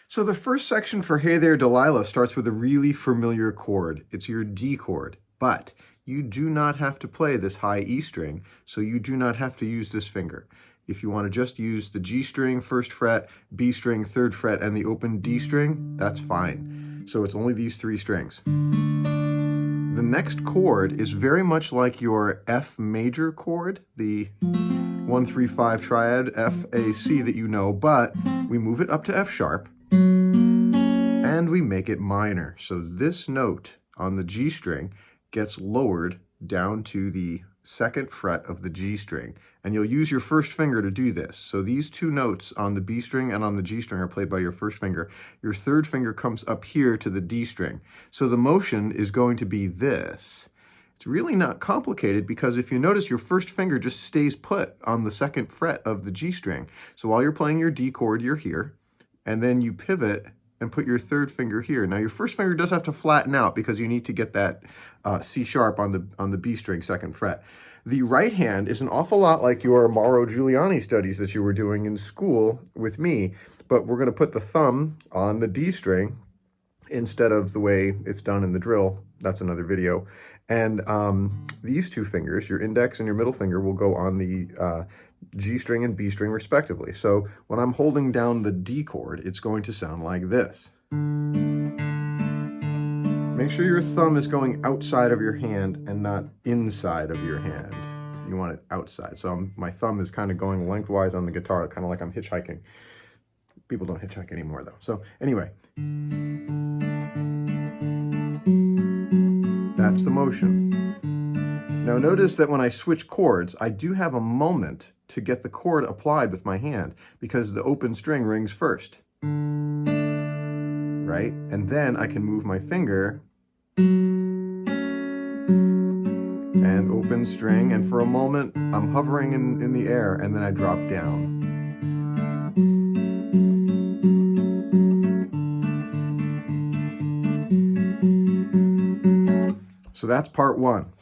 So the first section for Hey There Delilah starts with a really familiar chord. It's your D chord, but you do not have to play this high E string, so you do not have to use this finger. If you want to just use the G string, first fret, B string, third fret, and the open D string, that's fine. So it's only these three strings. The next chord is very much like your F major chord, the 1, 3, 5 triad, F, A, C that you know, but we move it up to F sharp and we make it minor. So this note on the G string gets lowered down to the second fret of the G string, and you'll use your first finger to do this. So these two notes on the B string and on the G string are played by your first finger. Your third finger comes up here to the D string. So the motion is going to be this. It's really not complicated because if you notice, your first finger just stays put on the second fret of the G string. So while you're playing your D chord, you're here, and then you pivot and put your third finger here. Now your first finger does have to flatten out because you need to get that C sharp on the B string second fret. The right hand is an awful lot like your Mauro Giuliani studies that you were doing in school with me, but we're going to put the thumb on the D string instead of the way it's done in the drill. That's another video. And these two fingers, your index and your middle finger, will go on the G string and B string respectively. So when I'm holding down the D chord, it's going to sound like this. Make sure your thumb is going outside of your hand and not inside of your hand. You want it outside. So my thumb is kind of going lengthwise on the guitar, kind of like I'm hitchhiking. People don't hitchhike anymore though. So anyway, that's the motion. Now notice that when I switch chords, I do have a moment to get the chord applied with my hand because the open string rings first, right? And then I can move my finger and open string, and for a moment I'm hovering in the air, and then I drop down. So that's part one.